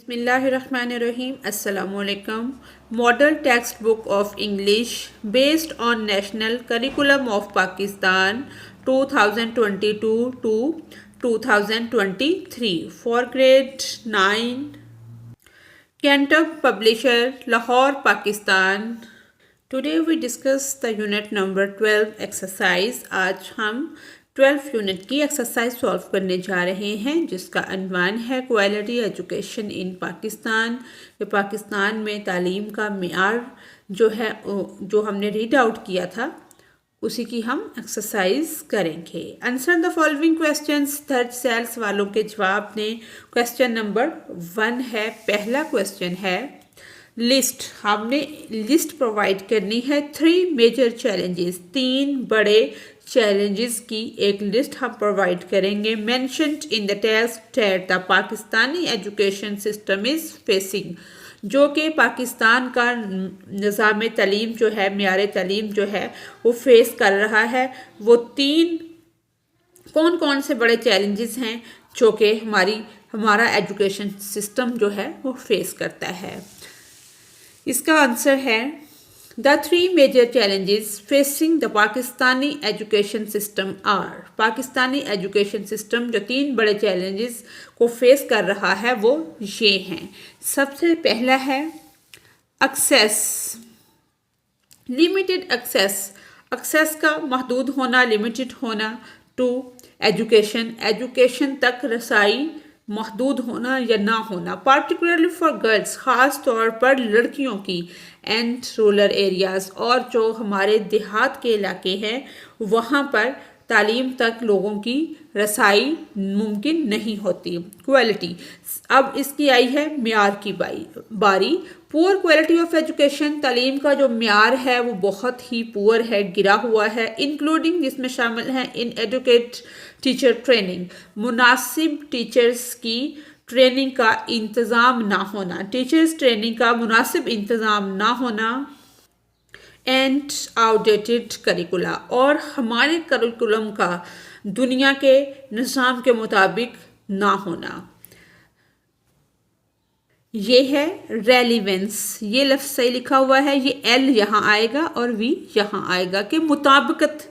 Bismillahirrahmanirrahim. Assalamu alaikum. Model textbook of English based on National Curriculum of Pakistan 2022 to 2023 for grade 9. Cantab Publisher, Lahore, Pakistan. Today we discuss the unit number 12 exercise. आज हम 12 unit की exercise solve करने जा रहे हैं जिसका अनवान है quality education in Pakistan. कि पाकिस्तान में तालीम का मेयार जो है जो हमने रीड आउट किया था उसी की हम एक्सरसाइज करेंगे। Answer the following questions. Third सेल्स वालों के जवाब दें। क्वेश्चन नंबर 1 है, पहला क्वेश्चन है लिस्ट। हमने लिस्ट प्रोवाइड करनी है 3 मेजर चैलेंजेस, 3 बड़े चैलेंजेस की एक लिस्ट हम प्रोवाइड करेंगे। Mentioned in the text that the Pakistani education system is facing, जो कि पाकिस्तान का निज़ाम तालीम जो है, मेयार तालीम जो है वो फेस कर रहा है। वो 3 कौन कौन से बड़े चैलेंजेस हैं जो कि हमारा एजुकेशन सिस्टम जो है वो फेस करता है। इसका आंसर है the 3 major challenges facing the Pakistani education system are. Pakistani education system जो 3 बड़े चैलेंजेस को फेस कर रहा है वो ये हैं। सबसे पहला है एक्सेस, लिमिटेड एक्सेस, एक्सेस का महदूद होना, लिमिटेड होना टू एजुकेशन, एजुकेशन तक रसाई महदूद होना या ना होना। पार्टिकुलरली फॉर गर्ल्स, ख़ास तौर पर लड़कियों की। एंड रूरल एरियाज़, और जो हमारे देहात के इलाके हैं वहाँ पर तालीम तक लोगों की रसाई मुमकिन नहीं होती। क्वालिटी, अब इसकी आई है मेयार की बारी। पुअर क्वालिटी ऑफ एजुकेशन, तालीम का जो मेयार है वो बहुत ही पुअर है, गिरा हुआ है। इंक्लूडिंग, जिसमें शामिल है इन एडुकेट टीचर ट्रेनिंग, मुनासिब टीचर्स की ट्रेनिंग का इंतज़ाम ना होना, टीचर्स ट्रेनिंग का मुनासिब इंतज़ाम ना होना। एंड आउटडेटेड करिकुला, और हमारे करिकुलम का दुनिया के निज़ाम के मुताबिक ना होना। ये है रेलिवेंस, ये लफ्ज़ सही लिखा हुआ है, ये एल यहाँ आएगा और वी यहाँ आएगा कि मुताबिकत।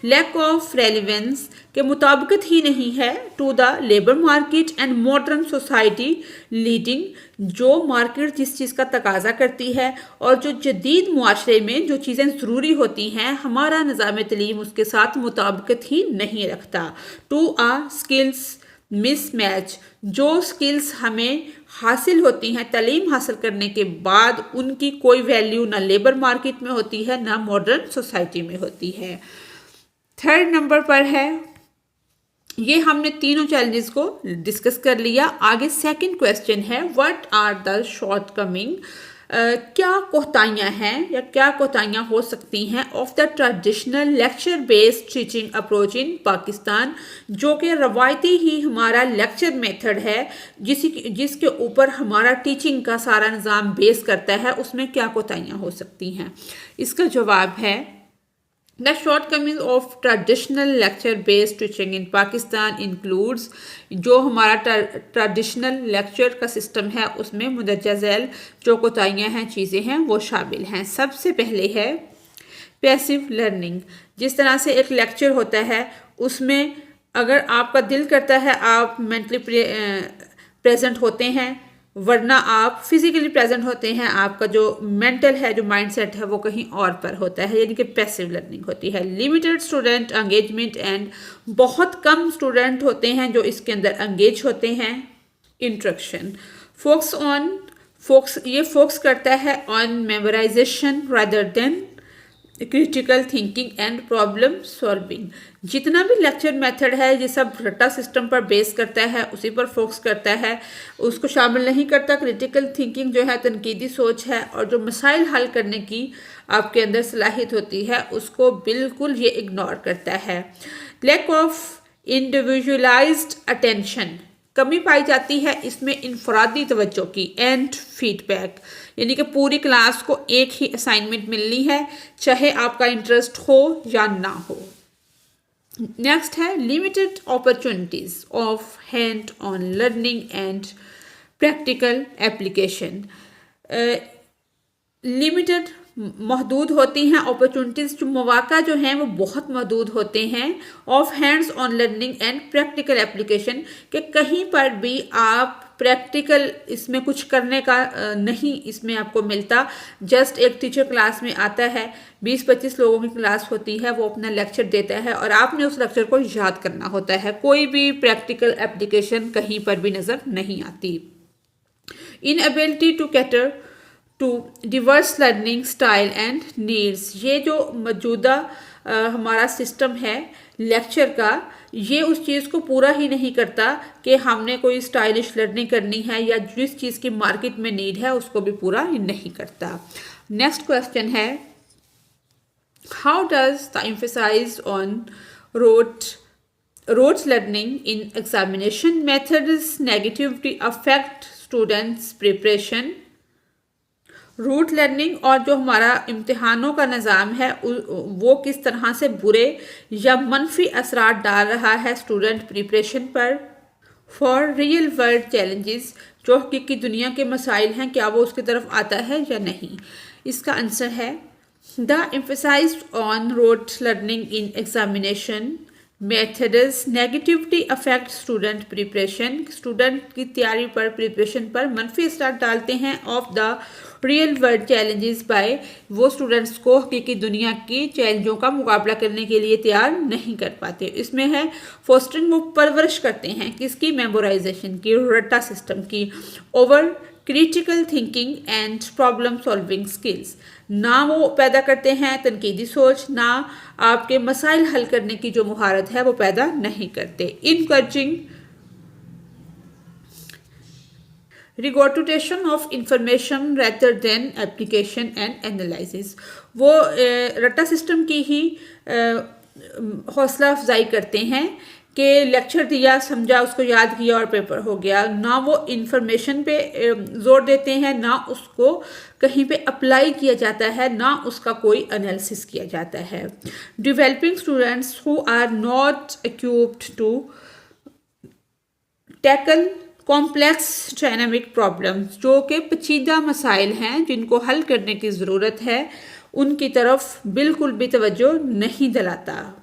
लैक ऑफ रेलिवेंस के मुताबिकत ही नहीं है to the labour market and modern society leading, जो मार्केट जिस चीज़ का तकाजा करती है और जो जदीद मुआशरे में जो चीज़ें ज़रूरी होती हैं हमारा निज़ाम तालीम उसके साथ मुताबिकत ही नहीं रखता। टू आ स्किल्स मिसमैच, जो स्किल्स हमें हासिल होती हैं तालीम हासिल करने के बाद उनकी कोई वैल्यू ना लेबर मार्केट में होती है ना मॉडर्न सोसाइटी में होती है। थर्ड नंबर पर है, ये हमने तीनों चैलेंजेस को डिस्कस कर लिया। आगे सेकंड क्वेश्चन है व्हाट आर द शॉर्टकमिंग, क्या कोताहियाँ हैं या क्या कोताहियाँ हो सकती हैं of the traditional lecture based teaching approach in Pakistan, जो कि रवायती ही हमारा लेक्चर मेथड है जिसके ऊपर हमारा टीचिंग का सारा निज़ाम बेस करता है, उसमें क्या कोताहियाँ हो सकती हैं। इसका जवाब है The shortcomings of traditional lecture-based teaching in Pakistan includes, जो हमारा ट्रेडिशनल लेक्चर का सिस्टम है उसमें मुंदरजा झैल जो कोताहियाँ हैं, चीज़ें हैं वो शामिल हैं। सबसे पहले है पैसिव लर्निंग। जिस तरह से एक लेक्चर होता है उसमें अगर आपका दिल करता है आप मेंटली प्रेजेंट होते हैं, वरना आप फिजिकली प्रेजेंट होते हैं, आपका जो मेंटल है, जो माइंडसेट है वो कहीं और पर होता है, यानी कि पैसिव लर्निंग होती है। लिमिटेड स्टूडेंट एंगेजमेंट एंड, बहुत कम स्टूडेंट होते हैं जो इसके अंदर एंगेज होते हैं। इंस्ट्रक्शन, ये फोकस करता है on memorisation rather than critical thinking and problem solving. जितना भी लेक्चर मेथड है ये सब रट्टा सिस्टम पर बेस करता है, उसी पर फोकस करता है, उसको शामिल नहीं करता। क्रिटिकल थिंकिंग जो है तनकीदी सोच है और जो मसाइल हल करने की आपके अंदर सलाहियत होती है उसको बिल्कुल ये इग्नोर करता है। लैक ऑफ इंडिविजुअलाइज्ड अटेंशन, कमी पाई जाती है इसमें इनफरादी तवज्जो की। एंड फीडबैक, यानी कि पूरी क्लास को एक ही असाइनमेंट मिलनी है चाहे आपका इंटरेस्ट हो या ना हो। नेक्स्ट है limited opportunities of hand on learning and practical application. Limited महदूद होती हैं अपॉर्चुनिटीज़, जो मौका जो हैं वो बहुत महदूद होते हैं of hands on learning and practical application, कि कहीं पर भी आप प्रैक्टिकल इसमें कुछ करने का नहीं इसमें आपको मिलता। जस्ट एक टीचर क्लास में आता है, 20-25 लोगों की क्लास होती है, वो अपना लेक्चर देता है और आपने उस लेक्चर को याद करना होता है। कोई भी प्रैक्टिकल एप्लीकेशन कहीं पर भी नज़र नहीं आती। Inability to cater to diverse learning style and needs, ये जो मौजूदा हमारा सिस्टम है लेक्चर का, ये उस चीज़ को पूरा ही नहीं करता कि हमने कोई स्टाइलिश लर्निंग करनी है, या जिस चीज़ की मार्केट में नीड है उसको भी पूरा ही नहीं करता। नेक्स्ट क्वेश्चन है, how does the emphasise on rotes learning in examination methods negatively affect students preparation. Rote learning और जो हमारा इम्तिहानों का निज़ाम है वो किस तरह से बुरे या मनफी असरात डाल रहा है स्टूडेंट प्रिपरेशन पर। फॉर रियल वर्ल्ड चैलेंजेस, जो हकीकी दुनिया के मसाइल हैं, क्या वो उसकी तरफ आता है या नहीं। इसका आंसर है, the emphasise on rote learning in examination methods negatively affect student preparation, student की तैयारी पर, प्रिपरेशन पर मनफी असर डालते हैं of the real world challenges by, वो स्टूडेंट्स को हकीकी दुनिया की चैलेंजों का मुकाबला करने के लिए तैयार नहीं कर पाते। इसमें है फोस्टरिंग, वो परवरिश करते हैं किसकी, मेमोराइजेशन की, रट्टा सिस्टम की, over critical thinking and problem solving skills, ना वो पैदा करते हैं तनकीदी सोच, ना आपके मसाइल हल करने की जो महारत है वो पैदा नहीं करते। Encouraging regurgitation of information rather than application and analysis, वो रट्टा सिस्टम की ही हौसला अफजाई करते हैं कि लेक्चर दिया, समझा, उसको याद किया और पेपर हो गया। ना वो इंफॉर्मेशन पे जोर देते हैं, ना उसको कहीं पे अप्लाई किया जाता है, ना उसका कोई एनालिसिस किया जाता है। Developing students who are not equipped to tackle complex dynamic problems, जो कि पेचीदा मसाइल हैं जिनको हल करने की ज़रूरत है, उनकी तरफ बिल्कुल भी तवज्जो नहीं दिलाता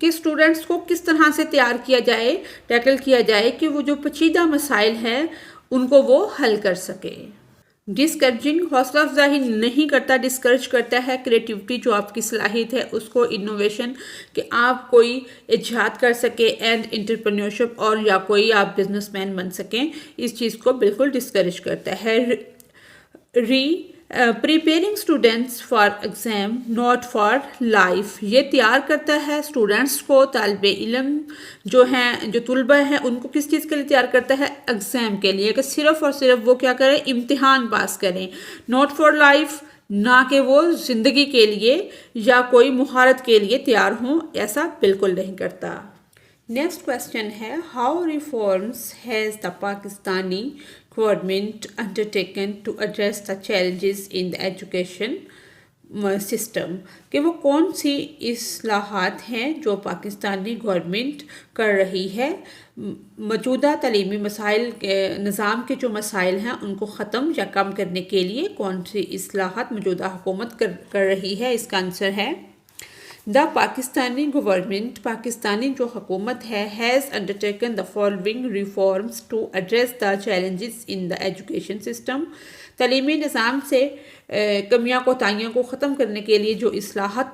कि स्टूडेंट्स को किस तरह से तैयार किया जाए, टैकल किया जाए कि वो जो पेचीदा मसाइल हैं उनको वो हल कर सके। डिस्करेजिंग, हौसला अफजाई नहीं करता, डिस्करेज करता है क्रिएटिविटी, जो आपकी सलाहियत है उसको, इनोवेशन, कि आप कोई इजाद कर सके, एंड एंटरप्रेन्योरशिप, और या कोई आप बिजनेसमैन बन सकें, इस चीज़ को बिल्कुल डिस्करेज करता है। Preparing students for exam not for life, ये तैयार करता है स्टूडेंट्स को, तालिबे इल्म जो हैं, जो तुलबा हैं, उनको किस चीज़ के लिए तैयार करता है, एग्ज़ाम के लिए, कि सिर्फ़ और सिर्फ वो क्या करें, इम्तिहान पास करें। नॉट फॉर लाइफ, ना कि वो ज़िंदगी के लिए या कोई मुहारत के लिए तैयार हों, ऐसा बिल्कुल नहीं करता। नेक्स्ट क्वेश्चन है, how reforms has the Pakistani government undertaken to address the challenges in the education system, कि वो कौन सी इस्लाहात हैं जो पाकिस्तानी गवर्नमेंट कर रही है मौजूदा तलीमी मसाइल के, निज़ाम के जो मसाइल हैं उनको ख़त्म या कम करने के लिए कौन सी इस्लाहात मौजूदा हुकूमत कर रही है। इसका आंसर है, द पाकिस्तानी गवर्नमेंट, पाकिस्तानी जो हुकूमत है, has undertaken the following reforms to address the challenges in the education system, तलीमी निज़ाम से कमियाँ कोताहियों को ख़त्म करने के लिए जो इस्लाहत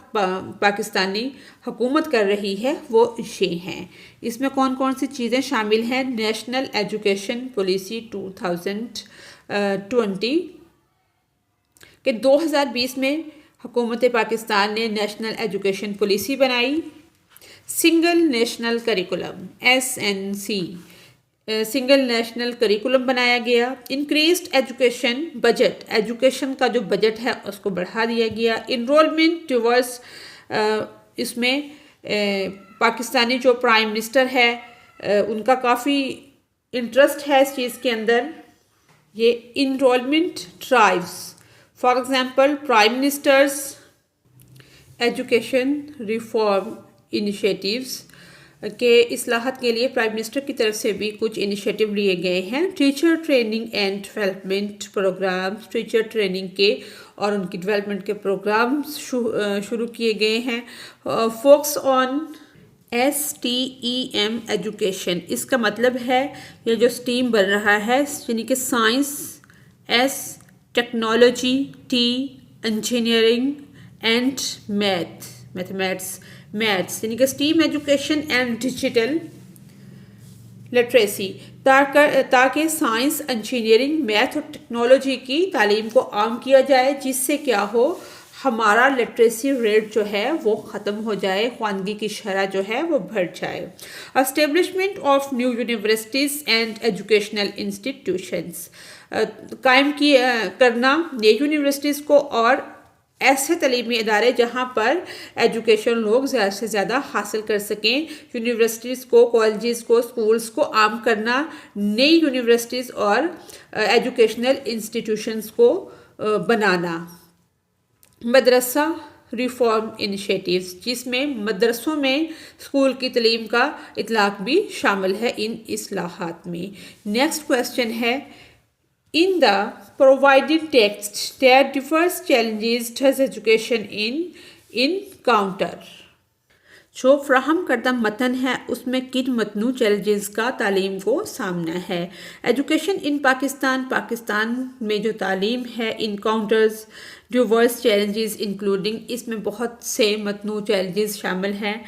पाकिस्तानी हुकूमत कर रही है वो ये हैं। इसमें कौन कौन सी चीज़ें शामिल हैं, नेशनल एजुकेशन पॉलिसी 2020 के 2020 में हुकूमत पाकिस्तान ने नेशनल एजुकेशन पॉलिसी बनाई। Single national curriculum SNC, single national curriculum बनाया गया। इंक्रीज्ड एजुकेशन बजट, एजुकेशन का जो बजट है उसको बढ़ा दिया गया। इनरोलमेंट डिवर्स, इसमें पाकिस्तानी जो प्राइम मिनिस्टर है उनका काफ़ी इंटरेस्ट है इस चीज़ के अंदर। ये enrolment drives, for example prime minister's education reform initiatives, के इस्लाहत के लिए प्राइम मिनिस्टर की तरफ से भी कुछ इनिशिएटिव लिए गए हैं। Teacher training and development programmes, teacher training के और उनकी डेवलपमेंट के प्रोग्राम्स शुरू किए गए हैं। फोकस ऑन STEM एजुकेशन, इसका मतलब है ये जो स्टीम बन रहा है यानी कि science, S technology, T engineering and maths यानी कि steam education and digital literacy, ताकि साइंस, इंजीनियरिंग, मैथ और टेक्नोलॉजी की तालीम को आम किया जाए, जिससे क्या हो, हमारा लिटरेसी रेट जो है वो ख़त्म हो जाए, ख्वानगी की शरह जो है वो बढ़ जाए। Establishment of new universities and educational institutions, कायम करना ये यूनिवर्सिटीज़ को और ऐसे तलीमी इदारे जहाँ पर एजुकेशन लोग ज़्यादा से ज़्यादा हासिल कर सकें। यूनिवर्सिटीज़ को, कॉलेजेस को, स्कूल्स को आम करना, नई यूनिवर्सिटीज़ और एजुकेशनल इंस्टीट्यूशंस को बनाना। मदरसा रिफॉर्म इनिशिएटिव्स, जिसमें मदरसों में स्कूल की तलीम का इतलाक़ भी शामिल है इन इस्लाहात में। नेक्स्ट क्वेश्चन है, in the provided text that diverse challenges does education encounter, जो फ्राहम करदा मतन है उसमें किन मतनू चैलेंजेस का तालीम को सामना है। एजुकेशन इन पाकिस्तान में जो तालीम है, इनकाउंटर्स डिवर्स चैलेंजेस इंक्लूडिंग, इसमें बहुत से मतनू चैलेंजेस शामिल हैं।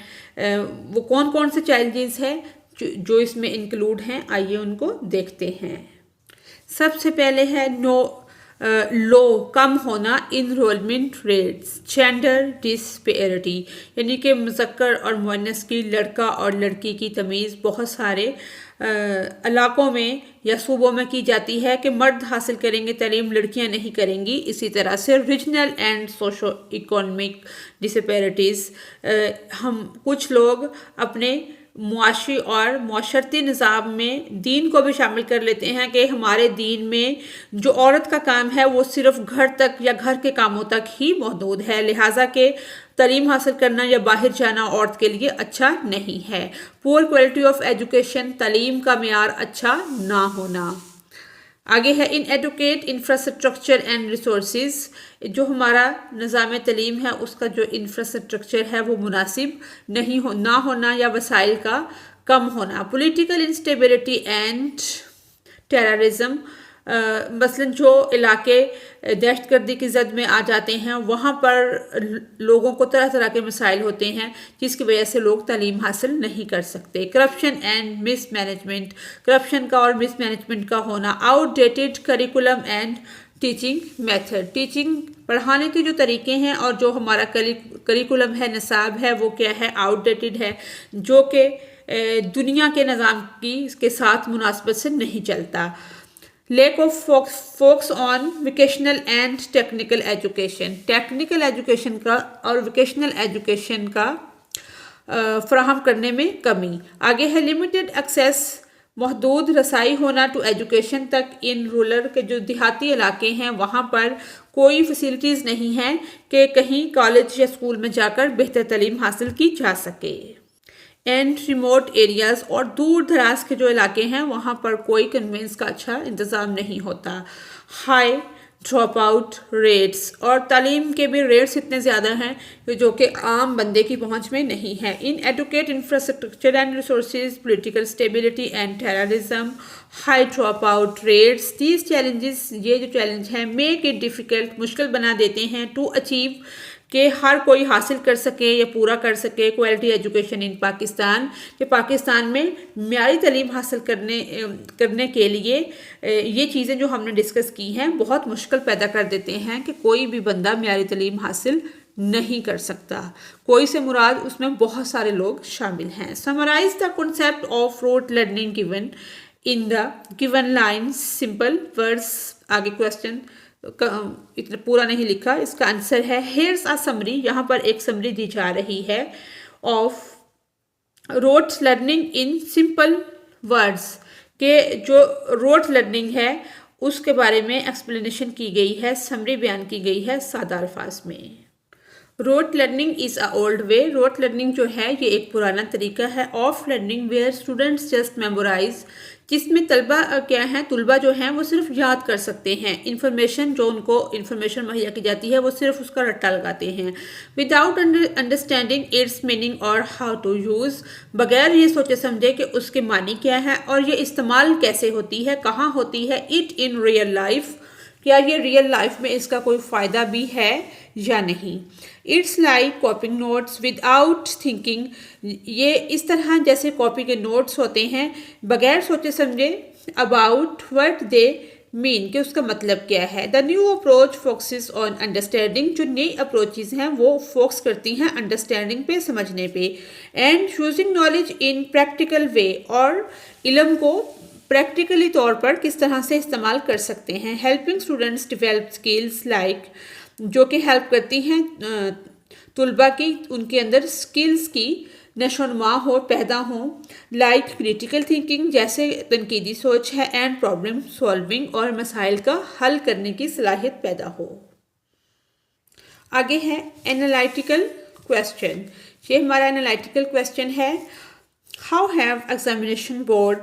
वो कौन कौन से चैलेंजेस हैं जो इसमें इंक्लूड हैं, आइए उनको देखते हैं। सबसे पहले है लो कम होना इनरोलमेंट रेट्स, जेंडर डिस्पेरिटी यानी कि मुज़क्कर और मुअन्नस की, लड़का और लड़की की तमीज़ बहुत सारे इलाकों में या सूबों में की जाती है कि मर्द हासिल करेंगे तालीम, लड़कियां नहीं करेंगी। इसी तरह से रीजनल एंड सोशो इकोनॉमिक डिस्पेरिटीज़, हम कुछ लोग अपने मुआशी और मुआशरती निज़ाम में दीन को भी शामिल कर लेते हैं कि हमारे दीन में जो औरत का काम है वो सिर्फ घर तक या घर के कामों तक ही मौजूद है, लिहाजा के तालीम हासिल करना या बाहर जाना औरत के लिए अच्छा नहीं है। पुअर क्वालिटी ऑफ एजुकेशन, तालीम का मेयार अच्छा ना होना। आगे है इनएडुकेट इंफ्रास्ट्रक्चर एंड रिसोर्सेज, जो हमारा निज़ाम तलीम है उसका जो इंफ्रास्ट्रक्चर है वो मुनासिब ना होना या वसाइल का कम होना। पॉलिटिकल इंस्टेबिलिटी एंड टेररिज्म, मसलन जो इलाके दहशतगर्दी की जद में आ जाते हैं वहाँ पर लोगों को तरह तरह के मसाइल होते हैं जिसकी वजह से लोग तालीम हासिल नहीं कर सकते। करप्शन एंड मिसमैनेजमेंट, करप्शन का और मिसमैनेजमेंट का होना। Outdated curriculum and teaching method, teaching पढ़ाने के जो तरीके हैं और जो हमारा करिकुलम है, निसाब है, वो क्या है, आउटडेटेड है, जो कि दुनिया के निज़ाम के साथ मुनासबत से नहीं चलता। Lack of focus on vocational and technical education, technical education का और वोकेशनल एजुकेशन का फराहम करने में कमी। आगे है लिमिटेड एक्सेस, महदूद रसाई होना टू एजुकेशन तक इन रूरल के जो देहाती इलाके हैं वहाँ पर कोई फैसिलिटीज़ नहीं है कि कहीं कॉलेज या स्कूल में जाकर बेहतर तालीम हासिल की जा सके। एंड रिमोट एरियाज़, और दूर दराज के जो इलाके हैं वहाँ पर कोई कन्वेंस का अच्छा इंतज़ाम नहीं होता। हाई ड्रॉप आउट रेट्स, और तालीम के भी रेट्स इतने ज़्यादा हैं जो कि आम बंदे की पहुँच में नहीं है। Inadequate infrastructure and resources, political stability and terrorism, high drop out rates, these challenges, ये जो चैलेंज हैं मेक इट डिफ़िकल्ट, मुश्किल बना देते हैं टू अचीव कि हर कोई हासिल कर सके या पूरा कर सके क्वालिटी एजुकेशन इन पाकिस्तान, कि पाकिस्तान में म्यारी तालीम हासिल करने के लिए ये चीज़ें जो हमने डिस्कस की हैं बहुत मुश्किल पैदा कर देते हैं कि कोई भी बंदा म्यारी तालीम हासिल नहीं कर सकता। कोई से मुराद उसमें बहुत सारे लोग शामिल हैं। Summarise the concept of rote learning given in the given line simple words. आगे क्वेश्चन इतना पूरा नहीं लिखा, इसका आंसर है हेयर्स अ समरी, यहाँ पर एक समरी दी जा रही है of rote learning in simple words, के जो रोट लर्निंग है उसके बारे में एक्सप्लेनेशन की गई है, समरी बयान की गई है सादा अल्फाज में। Rote learning is a old way. Rote learning जो है ये एक पुराना तरीका है of learning where students just memorise, जिसमें तुलबा जो हैं वो सिर्फ याद कर सकते हैं इंफॉर्मेशन, जो उनको इंफॉर्मेशन मुहैया की जाती है वो सिर्फ उसका रट्टा लगाते हैं विदाउट अंडरस्टैंडिंग इट्स मीनिंग और हाउ टू यूज़, बगैर ये सोचे समझे कि उसके मानी क्या है और ये इस्तेमाल कैसे होती है, कहाँ होती है इट इन रियल लाइफ, क्या ये रियल लाइफ में इसका कोई फ़ायदा भी है या नहीं। It's like कॉपिंग notes without thinking, ये इस तरह जैसे कॉपी के नोट्स होते हैं बगैर सोचे समझे अबाउट व्हाट दे मीन, कि उसका मतलब क्या है। The new approach focuses on understanding, जो नई अप्रोचेज हैं वो फोकस करती हैं अंडरस्टैंडिंग पे, समझने पे, and using knowledge in practical way, और इल्म को प्रैक्टिकली तौर पर किस तरह से इस्तेमाल कर सकते हैं। Helping students develop skills like, जो कि हेल्प करती हैं तुलबा की उनके अंदर स्किल्स की नशोनुमा हो, पैदा हो, लाइक क्रिटिकल थिंकिंग, जैसे तनकीदी सोच है, एंड प्रॉब्लम सॉल्विंग, और मसाइल का हल करने की सलाहियत पैदा हो। आगे है एनालिटिकल क्वेश्चन। ये हमारा एनालिटिकल क्वेश्चन है, how have examination board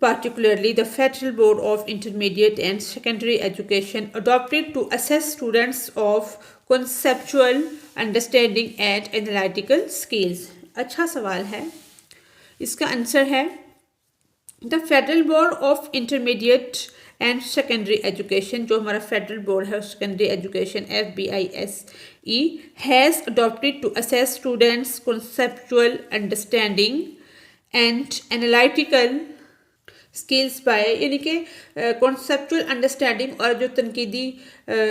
particularly the Federal Board of Intermediate and Secondary Education adopted to assess students of conceptual understanding and analytical skills। अच्छा सवाल है, इसका आंसर है the federal board of intermediate and secondary education, जो हमारा federal board है secondary education FBISE, has adopted to assess students conceptual understanding and analytical skills by, यानी कि कॉन्सेप्चुअल अंडरस्टैंडिंग और जो तनकीदी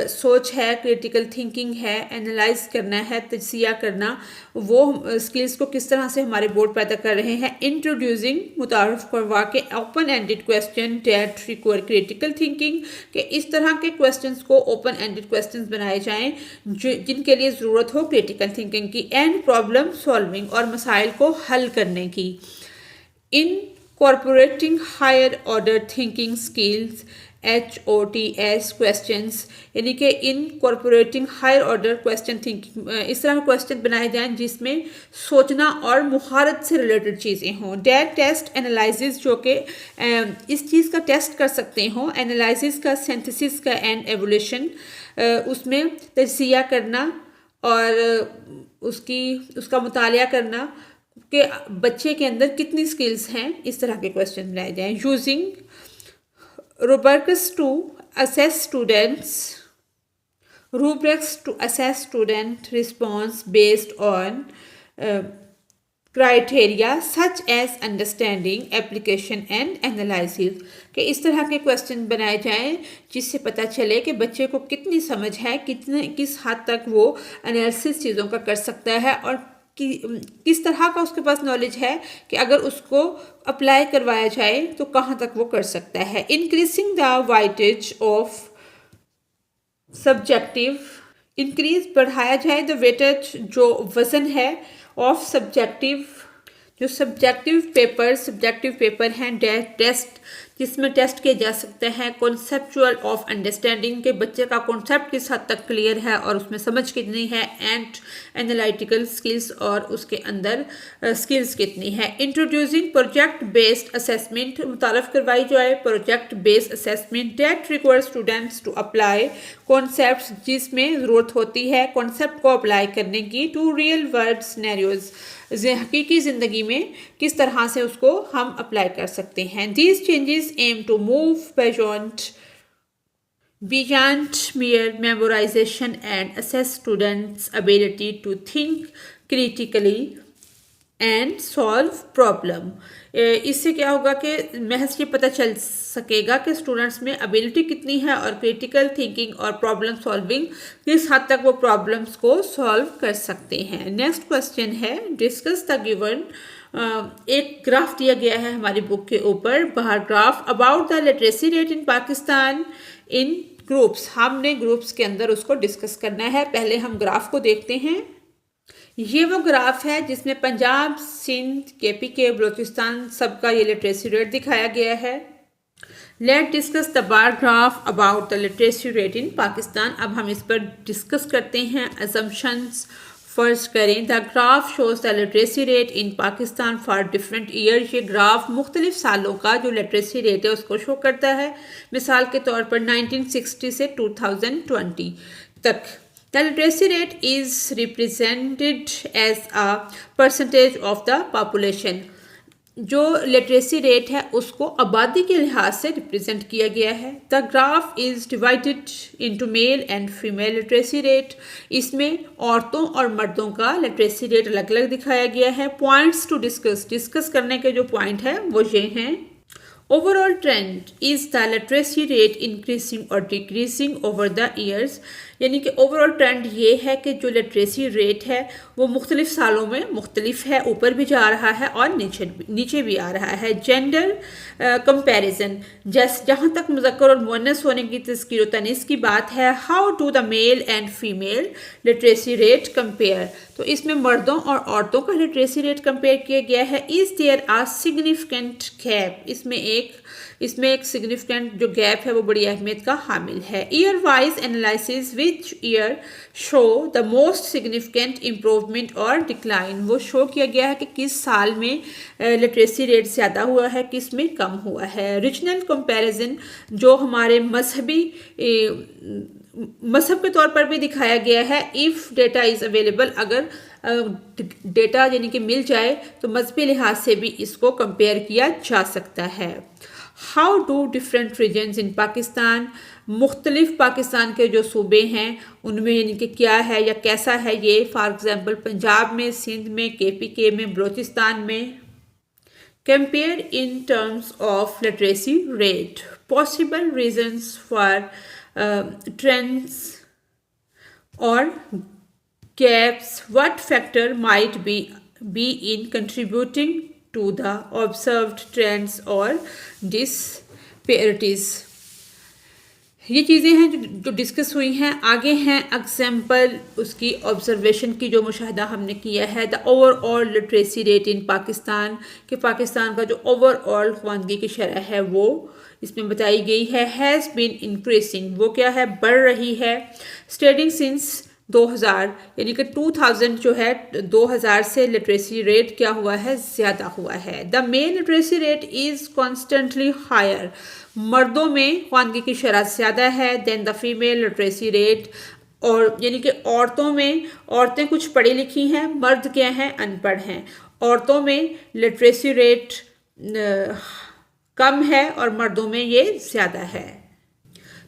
सोच है, क्रिटिकल थिंकिंग है, एनालाइज करना है, तजिया करना, वो स्किल्स को किस तरह से हमारे बोर्ड पैदा कर रहे हैं। इंट्रोड्यूसिंग, मुतारफ़ करवा के open ended question that require critical thinking, कि इस तरह के क्वेश्चंस को ओपन एंडेड क्वेश्चंस बनाए जाएं जिनके लिए ज़रूरत हो क्रिटिकल थिंकिंग की, एंड प्रॉब्लम सॉल्विंग, और मसाइल को हल करने की। इन Incorporating higher order thinking skills HOTS questions, यानी कि incorporating higher order question thinking, इस तरह के क्वेश्चन बनाए जाएं जिसमें सोचना और मुहारत से रिलेटेड चीज़ें हों। डेट टेस्ट एनालिसिस, जो कि इस चीज़ का टेस्ट कर सकते हों, एनालिसिस का, सिंथेसिस का, एंड एवोल्यूशन, उसमें तजिया करना और उसका मुतालिया करना कि बच्चे के अंदर कितनी स्किल्स हैं, इस तरह के क्वेश्चन बनाए जाएं। Using rubrics to assess student response based on criteria such as understanding, application and analysis, कि इस तरह के क्वेश्चन बनाए जाएं जिससे पता चले कि बच्चे को कितनी समझ है, किस हद तक वो एनालिसिस चीज़ों का कर सकता है, और किस तरह का उसके पास नॉलेज है कि अगर उसको अप्लाई करवाया जाए तो कहाँ तक वो कर सकता है। Increasing the weightage of subjective, बढ़ाया जाए द वेटेज, जो वज़न है, ऑफ सब्जेक्टिव, जो सब्जेक्टिव पेपर हैं, टेस्ट जिसमें टेस्ट किया जा सकता है, कॉन्सेप्चुअल ऑफ अंडरस्टैंडिंग, के बच्चे का कॉन्सेप्ट किस हद तक क्लियर है और उसमें समझ कितनी है, एंड एनालिटिकल स्किल्स, और उसके अंदर स्किल्स कितनी है। इंट्रोड्यूसिंग प्रोजेक्ट बेस्ड असेसमेंट, मुतारफ़ करवाई जाए project based assessment that require students to apply concepts, जिसमें ज़रूरत होती है कॉन्सेप्ट को अप्लाई करने की, टू रियल वर्ल्ड सिनेरियोज, हकीकी ज़िंदगी में किस तरह से उसको हम अप्लाई कर सकते हैं। These changes aim to move beyond mere memorization and assess students' ability to think critically and solve problem। इससे क्या होगा कि महज ये पता चल सकेगा कि स्टूडेंट्स में एबिलिटी कितनी है और क्रिटिकल थिंकिंग और प्रॉब्लम सॉल्विंग किस हद तक वो प्रॉब्लम्स को सॉल्व कर सकते हैं। नेक्स्ट क्वेश्चन है, डिस्कस द गिवन, एक ग्राफ दिया गया है हमारी बुक के ऊपर, बाहर graph, about the literacy rate in Pakistan in groups. हमने ग्रुप्स के अंदर उसको डिस्कस करना है। पहले हम ग्राफ को देखते हैं। ये वो ग्राफ है जिसमें पंजाब, सिंध, KPK, बलूचिस्तान सबका ये लिटरेसी रेट दिखाया गया है। Let discuss the bar graph about the literacy rate in Pakistan. अब हम इस पर डिस्कस करते हैं, असम्पशंस फर्स्ट करें। The graph shows the literacy rate in Pakistan for different year. ये ग्राफ मुख्तलिफ सालों का जो लिटरेसी रेट है उसको शो करता है। मिसाल के तौर पर 1960 से 2020 तक। The literacy rate is represented as a percentage of the population. जो लिटरेसी रेट है उसको आबादी के लिहाज से रिप्रेजेंट किया गया है। The graph is divided into male and female literacy rate. इसमें औरतों और मर्दों का लिटरेसी रेट अलग अलग दिखाया गया है। पॉइंट्स टू डिस्कस करने के जो पॉइंट है वो ये हैं। Overall trend is the literacy rate increasing और डिक्रीजिंग ओवर द ईयर्स। यानी कि ओवरऑल ट्रेंड ये है कि जो लिटरेसी रेट है वो मुख्तलिफ सालों में मुख्तलिफ है, ऊपर भी जा रहा है और नीचे भी आ रहा है। जेंडर कंपैरिजन, जहाँ तक मुज़क्कर और मुअन्नस होने की तज़कीर व तनीस की बात है। How do the male and female literacy rate compare. तो इसमें मर्दों और औरतों का लिटरेसी रेट कंपेयर किया गया है। Is there a significant gap. इसमें एक सिग्निफिकेंट जो गैप है वो बड़ी अहमियत का हामिल है। Year wise analysis which year show the most significant improvement और डिक्लाइन। वो शो किया गया है कि किस साल में लिटरेसी रेट ज़्यादा हुआ है, किस में कम हुआ है। रीजनल कंपैरिजन जो हमारे मजहब के तौर पर भी दिखाया गया है। इफ़ डेटा इज़ अवेलेबल, अगर डेटा यानी कि मिल जाए तो मजहबी लिहाज से भी इसको कंपेयर किया जा सकता है। How do different regions in Pakistan. मुख्तलिफ पाकिस्तान के जो सूबे हैं उनमें यानी कि क्या है या कैसा है ये। फॉर एग्ज़ाम्पल पंजाब में, सिंध में, KPK में, बलोचिस्तान में। Compare in terms of literacy rate. Possible reasons for trends और gaps. What factor might be in contributing to the observed trends or disparities. ये चीज़ें हैं जो डिस्कस हुई हैं। आगे हैं एग्जाम्पल उसकी ऑब्जर्वेशन की जो मुशाहिदा हमने किया है। The overall literacy rate in Pakistan, कि पाकिस्तान का जो ओवरऑल ख्वानगी की शरह है वो इसमें बताई गई है। हैज़ बीन इंक्रीजिंग, वो क्या है, बढ़ रही है। स्टेडिंग सिंस 2000, यानी कि 2000 जो है 2000 से लिटरेसी रेट क्या हुआ है, ज़्यादा हुआ है। The male literacy rate is constantly higher, मर्दों में ख्वानगी की शरह ज़्यादा है than the female literacy rate. और यानी कि औरतों में, औरतें कुछ पढ़ी लिखी हैं, मर्द क्या हैं, अनपढ़ हैं। औरतों में लिटरेसी रेट कम है और मर्दों में ये ज़्यादा है।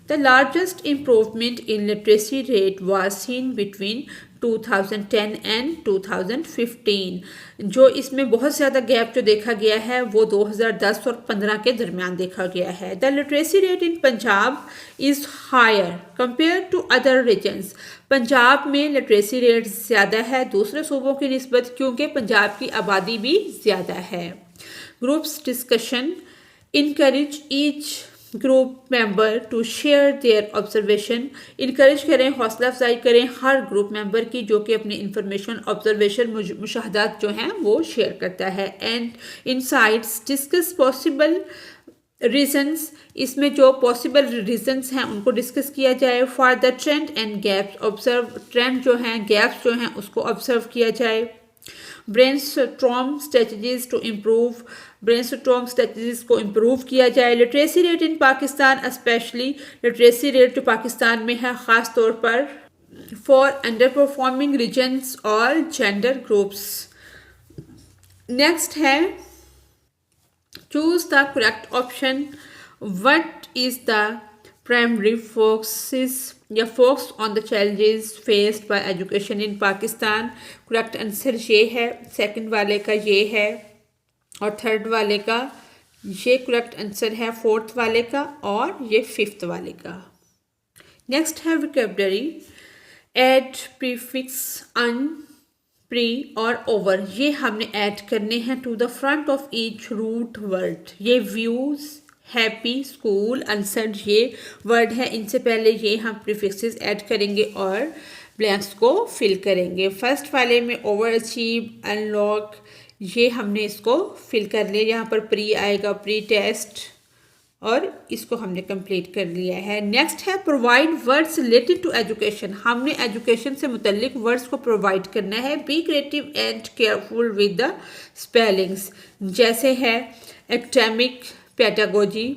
The largest improvement in literacy rate was seen between 2010 and 2015. जो इसमें बहुत ज़्यादा गैप जो देखा गया है वो 2010 और 15 के दरमियान देखा गया है। The literacy rate in Punjab is higher compared to other regions. Punjab में लिटरेसी रेट ज़्यादा है दूसरे सूबों की निस्बत, क्योंकि पंजाब की आबादी भी ज़्यादा है। Groups discussion, encourage each group member to share their observation. Encourage करें, हौसला अफजाई करें हर ग्रुप मेंबर की जो कि अपनी इंफॉर्मेशन, ऑब्जर्वेशन, मुशाहदात जो हैं वो शेयर करता है। And insights, discuss possible reasons, इसमें जो पॉसिबल रीजन्स हैं उनको डिस्कस किया जाए। For the trend and gaps, observe, trend जो हैं, गैप्स जो हैं उसको ऑब्जर्व किया जाए। Brainstorm strategies to improve, brainstorm strategies को इम्प्रूव किया जाए। Literacy rate in Pakistan, especially literacy rate जो पाकिस्तान में है ख़ास तौर पर फॉर अंडर परफॉर्मिंग रीजन्स और जेंडर ग्रुप्स। नेक्स्ट है choose the correct option. What is the primary focus या focus on the challenges faced by education in Pakistan. Correct answer ये है, सेकंड वाले का ये है और थर्ड वाले का ये करेक्ट आंसर है, फोर्थ वाले का और ये फिफ्थ वाले का। नेक्स्ट है vocabulary. Add prefix un, pre और ओवर, ये हमने ऐड करने हैं to the front of each root word. ये व्यूज़, हैप्पी, स्कूल, आंसर ये वर्ड है, इनसे पहले ये हम प्रीफिक्सेस ऐड करेंगे और ब्लैंक्स को फिल करेंगे। फर्स्ट वाले में ओवर अचीव, अनलॉक, ये हमने इसको फिल कर लिया। यहाँ पर प्री आएगा, प्री टेस्ट और इसको हमने कंप्लीट कर लिया है। नेक्स्ट है provide words related to education. हमने एजुकेशन से मुतल्लिक वर्ड्स को प्रोवाइड करना है। Be creative and careful with the spellings, जैसे है एकेडमिक, पेडागोजी,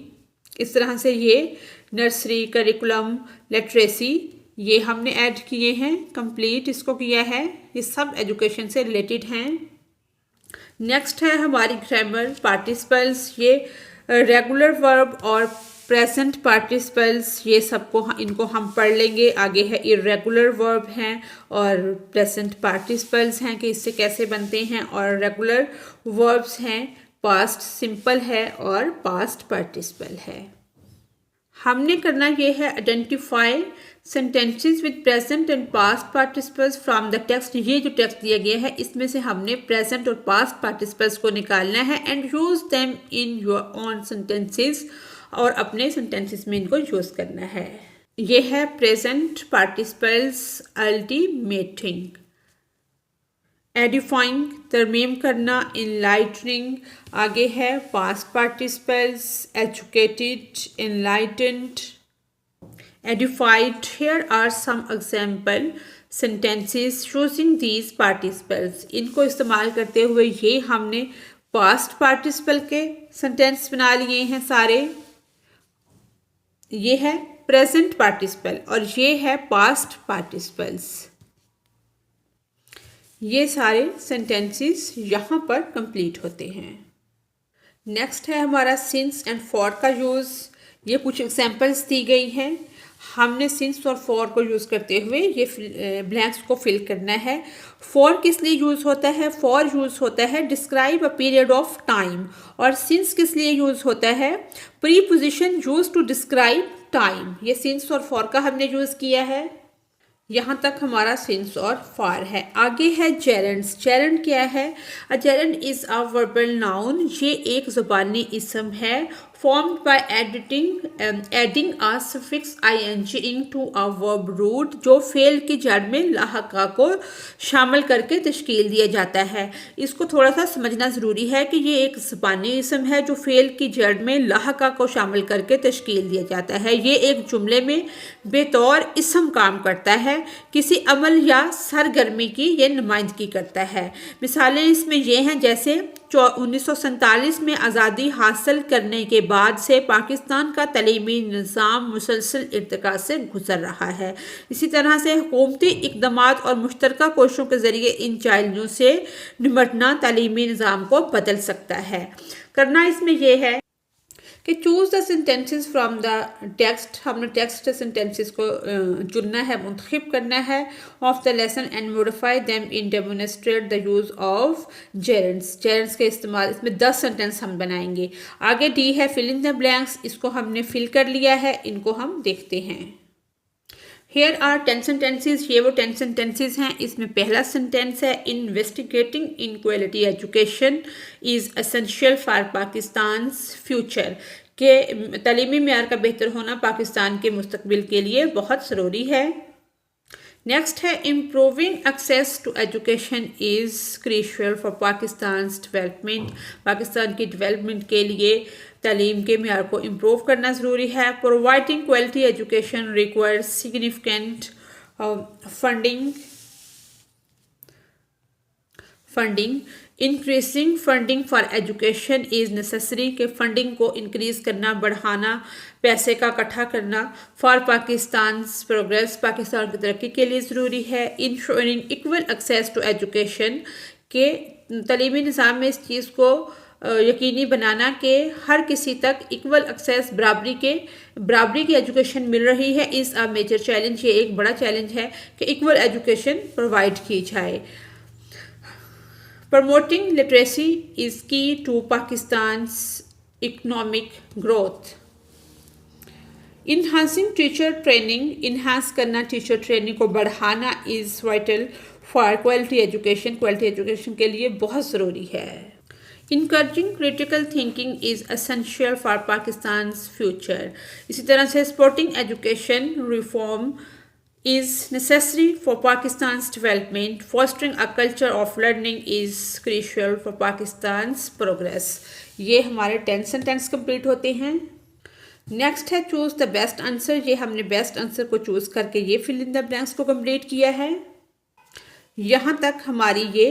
इस तरह से ये नर्सरी, करिकुलम, लिटरेसी, ये हमने ऐड किए हैं, कंप्लीट इसको किया है। ये सब एजुकेशन से रिलेटेड हैं। नेक्स्ट है हमारी ग्रामर पार्टिसिपल्स। ये रेगुलर वर्ब और प्रेजेंट पार्टिसिपल्स, ये सबको इनको हम पढ़ लेंगे। आगे है इरेगुलर वर्ब हैं और प्रेजेंट पार्टिसिपल्स हैं कि इससे कैसे बनते हैं, और रेगुलर वर्ब्स हैं, पास्ट सिंपल है और पास्ट पार्टिसिपल है। हमने करना ये है identify sentences with present and past participles from the text. ये जो टेक्स्ट दिया गया है इसमें से हमने प्रेजेंट और पास्ट पार्टिसिपल्स को निकालना है and use them in your own sentences, और अपने सेंटेंसेस में इनको यूज करना है। ये है प्रेजेंट पार्टिसिपल्स अल्टीमेटिंग, एडिफाइंग तरमीम करना, इनलाइटनिंग। आगे है past participles educated, enlightened, edified. Here are some example sentences using these participles. इनको इस्तेमाल करते हुए ये हमने past participle के सेंटेंस बना लिए हैं सारे। ये है present participle और ये है past participles। ये सारे सेंटेंसेस यहाँ पर कंप्लीट होते हैं। नेक्स्ट है हमारा सिंस एंड फॉर का यूज़। ये कुछ एग्जांपल्स दी गई हैं। हमने सिंस और फॉर को यूज़ करते हुए ये ब्लैंक्स को फिल करना है। फॉर किस लिए यूज़ होता है? फॉर यूज़ होता है describe a period of time, और सिंस किस लिए यूज़ होता है? Preposition use to describe time. ये सिंस और फॉर का हमने यूज़ किया है। यहाँ तक हमारा सिंस और फॉर है। आगे है जेरेंड्स। जेरेंड क्या है? A gerund is a verbal noun. ये एक ज़ुबानी इसम है formed by adding a suffix ing to a verb root, जो फेल की जड़ में लाहका को शामिल करके तश्कील दिया जाता है। इसको थोड़ा सा समझना ज़रूरी है कि ये एक ज़बानी इसम है जो फेल की जड़ में लाहका को शामिल करके तश्कील दिया जाता है। ये एक जुमले में बेतौर इसम काम करता है, किसी अमल या सरगर्मी की ये नुमाइंदगी करता है। मिसालें इसमें ये हैं, जैसे 1947 में आज़ादी हासिल करने के बाद से पाकिस्तान का तलीमी निज़ाम मुसलसल इर्तिका से गुजर रहा है। इसी तरह से हुकूमती इक़दामात और मुश्तरका कोशिशों के ज़रिए इन चैलेंजों से निपटना तलीमी निज़ाम को बदल सकता है। करना इसमें यह है कि choose the sentences from the text. हमने टेक्स्ट सेंटेंसेस को चुनना है, मुंतखब करना है of the lesson and modify them in demonstrate the use of gerunds. Gerunds के इस्तेमाल, इसमें 10 सेंटेंस हम बनाएंगे। आगे डी है फिल इन द ब्लैंक्स। इसको हमने फिल कर लिया है, इनको हम देखते हैं। Here are 10 sentences. ये वो 10 सेंटेंसेस हैं। इसमें पहला सेंटेंस है investigating inequality education is essential for Pakistan future, के तलीमी मेयार का बेहतर होना पाकिस्तान के मुस्तकबिल के लिए बहुत ज़रूरी है। नेक्स्ट है improving access to education is crucial for Pakistan development. Pakistan की डेवलपमेंट के लिए तालीम के मेयार को इम्प्रूव करना ज़रूरी है। Providing quality education requires significant funding. Increasing funding for education is necessary, के फंडिंग को इंक्रीज़ करना, बढ़ाना, पैसे का इकट्ठा करना फॉर पाकिस्तान प्रोग्रेस, पाकिस्तान की तरक्की के लिए ज़रूरी है। Ensuring equal access to education, के तलीमी निज़ाम में इस चीज़ को यकीनी बनाना कि हर किसी तक इक्वल एक्सेस, बराबरी की एजुकेशन मिल रही है। इज़ अ मेजर चैलेंज, ये एक बड़ा चैलेंज है कि इक्वल एजुकेशन प्रोवाइड की जाए। Promoting literacy is key to Pakistan's economic growth. Enhancing teacher training, enhance करना टीचर ट्रेनिंग को बढ़ाना is vital for quality education, quality education के लिए बहुत ज़रूरी है। Encouraging critical thinking is essential for Pakistan future. इसी तरह से supporting education reform is necessary for Pakistan's development. Fostering a culture of learning is crucial for Pakistan's progress. ये हमारे 10 सेंटेंस कंप्लीट होते हैं। नेक्स्ट है चूज द बेस्ट आंसर। ये हमने बेस्ट आंसर को चूज करके ये फिल इन द ब्लैंक्स को कंप्लीट किया है। यहाँ तक हमारी ये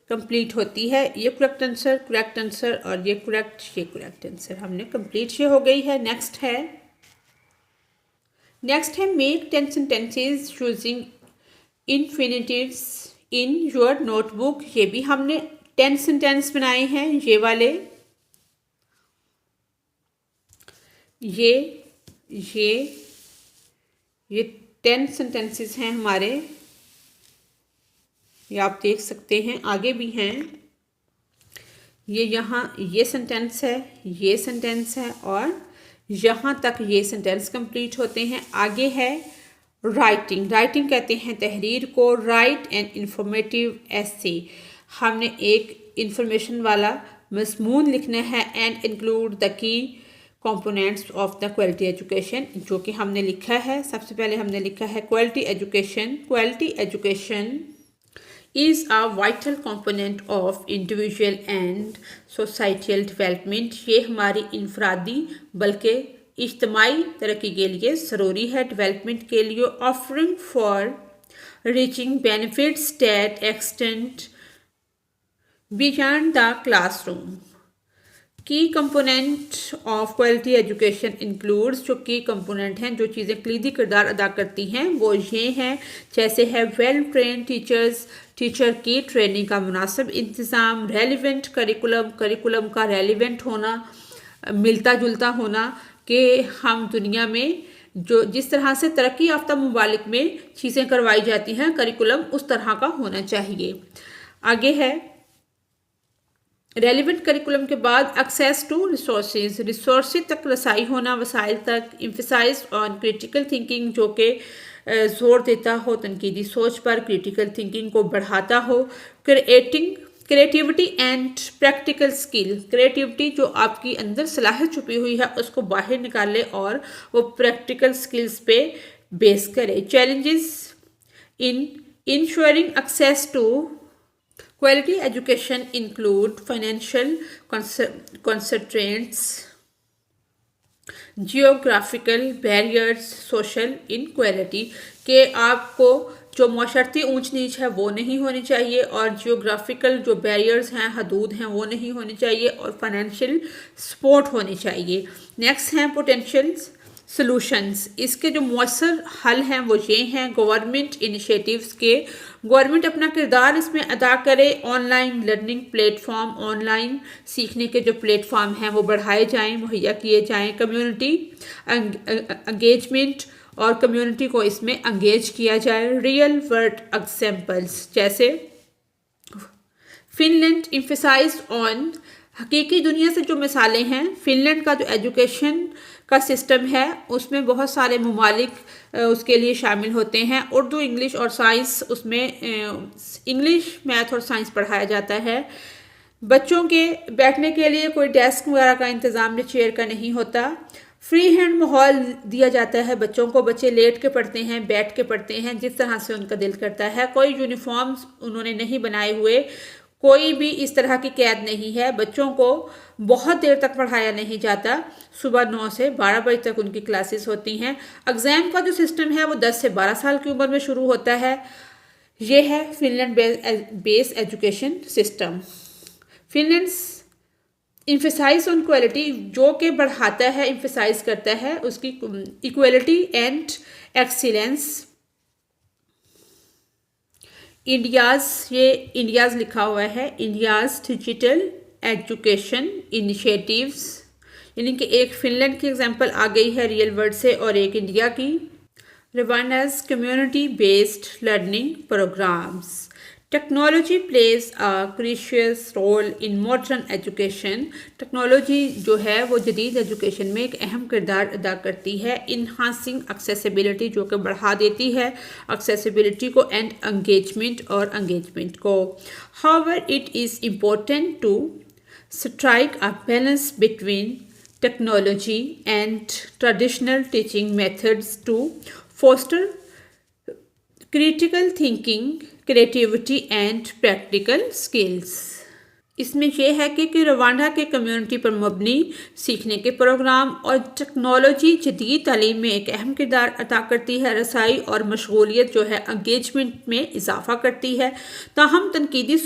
कंप्लीट होती है। ये करेक्ट आंसर और ये करेक्ट आंसर हमने कंप्लीट ये हो गई है। नेक्स्ट है make 10 sentences using infinitives in your notebook. ये भी हमने 10 सेंटेंस बनाए हैं। ये वाले ये 10 सेंटेंसेस हैं हमारे। ये आप देख सकते हैं, आगे भी हैं। ये यहाँ ये सेंटेंस है और यहाँ तक ये सेंटेंस कंप्लीट होते हैं। आगे है राइटिंग कहते हैं तहरीर को। राइट एन इंफॉर्मेटिव एसे। हमने एक इंफॉर्मेशन वाला मज़मून लिखना है। And include the key components of the quality education, जो कि हमने लिखा है। सबसे पहले हमने लिखा है quality education is a vital component of individual and societal development। ये हमारी इंफरादी बल्कि इज्तमाही तरक्की के लिए ज़रूरी है, डेवलपमेंट के लिए। Offering far reaching benefits that extend beyond the classroom. Key component of quality education includes. जो की कंपोनेंट हैं, जो चीज़ें कलीदी किरदार अदा करती हैं, वो ये हैं। जैसे है वेल ट्रेन टीचर्स, टीचर की ट्रेनिंग का मुनासिब इंतज़ाम। रेलिवेंट करिकुलम का रेलिवेंट होना, मिलता जुलता होना, कि हम दुनिया में जो जिस तरह से तरक्की याफ्ता ममालिक में चीज़ें करवाई जाती हैं, करिकुलम उस तरह का होना चाहिए। आगे है रेलिवेंट करिकुलम के बाद एक्सेस टू रिसोर्स तक रसाई होना, वसाइल तक। एम्फसाइज ऑन क्रिटिकल थिंकिंग, जो कि जोर देता हो तनकीदी सोच पर, क्रिटिकल थिंकिंग को बढ़ाता हो। Creativity and practical skill. Creativity जो आपकी अंदर सलाहियत छुपी हुई है उसको बाहर निकाले और वो प्रैक्टिकल स्किल्स पे बेस करे। Challenges in ensuring access to quality education include financial constraints, geographical barriers, social inequality। के आपको जो माशरती ऊंच नीच है वो नहीं होनी चाहिए, और जियोग्राफिकल जो बैरियर्स हैं, हदूद हैं, वो नहीं होनी चाहिए, और फाइनेंशियल सपोर्ट होनी चाहिए। नेक्स्ट हैं पोटेंशियल सॉल्यूशंस। इसके जो मौसर हल हैं वो ये हैं गवर्नमेंट इनिशिएटिव्स के। गवर्नमेंट अपना किरदार इसमें अदा करे। ऑनलाइन लर्निंग प्लेटफॉर्म, ऑनलाइन सीखने के जो प्लेटफॉर्म हैं वो बढ़ाए जाएं, मुहैया किए जाएं। कम्युनिटी एंगेजमेंट, और कम्युनिटी को इसमें एंगेज किया जाए। रियल वर्ल्ड एग्जाम्पल्स, जैसे फिनलैंड एम्फसाइज ऑन, हकीकी दुनिया से जो मिसालें हैं। फिनलैंड का जो एजुकेशन का सिस्टम है उसमें बहुत सारे ममालिक उसके लिए शामिल होते हैं। उर्दू, इंग्लिश और साइंस, उसमें इंग्लिश, मैथ और साइंस पढ़ाया जाता है। बच्चों के बैठने के लिए कोई डेस्क वगैरह का इंतज़ाम चेयर का नहीं होता। फ्री हैंड माहौल दिया जाता है बच्चों को। बच्चे लेट के पढ़ते हैं, बैठ के पढ़ते हैं, जिस तरह से उनका दिल करता है। कोई यूनिफॉर्म्स उन्होंने नहीं बनाए हुए, कोई भी इस तरह की कैद नहीं है। बच्चों को बहुत देर तक पढ़ाया नहीं जाता। सुबह 9 से 12 बजे तक उनकी क्लासेस होती हैं। एग्ज़ाम का जो सिस्टम है वो 10 से 12 साल की उम्र में शुरू होता है। ये है Finland base education system. Finland emphasise on quality, जो कि बढ़ाता है, इम्फेसाइज करता है उसकी इक्वलिटी एंड एक्सीलेंस। इंडियाज़ लिखा हुआ है, इंडियाज़ डिजिटल एजुकेशन इनिशिएटिव्स, यानी कि एक फिनलैंड की एग्जांपल आ गई है रियल वर्ल्ड से और एक इंडिया की। Revise community based learning programmes. Technology plays a crucial role in modern education. Technology जो है वो जदीद एजुकेशन में एक अहम किरदार अदा करती है। इन्हांसिंग एक्सेसिबिलिटी, जो कि बढ़ा देती है एक्सेसिबिलिटी को एंड एंगेजमेंट को। However it is important to strike a balance between technology and traditional teaching methods to foster critical thinking, creativity and practical skills। इसमें यह है कि रवांडा के कम्युनिटी पर मबनी सीखने के प्रोग्राम और टेक्नोलॉजी जदीद तालीम में एक अहम किरदार अदा करती है। रसाई और मशगूलियत जो है एंगेजमेंट में इजाफा करती है। ताहम तनकीदी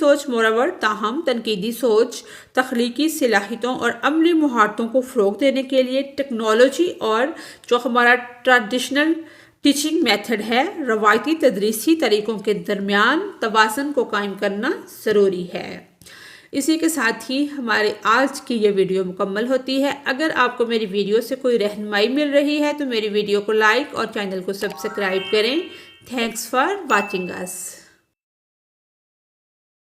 सोच तख्लीकी सलाहियतों और अमली महारतों को फ़रोग देने के लिए टेक्नोलॉजी और जो हमारा ट्रेडिशनल टीचिंग मेथड है, रवायती तदरीसी तरीक़ों के दरमियान तवाज़ुन को कायम करना ज़रूरी है। इसी के साथ ही हमारे आज की ये वीडियो मुकम्मल होती है। अगर आपको मेरी वीडियो से कोई रहनुमाई मिल रही है तो मेरी वीडियो को लाइक और चैनल को सब्सक्राइब करें। Thanks for watching us.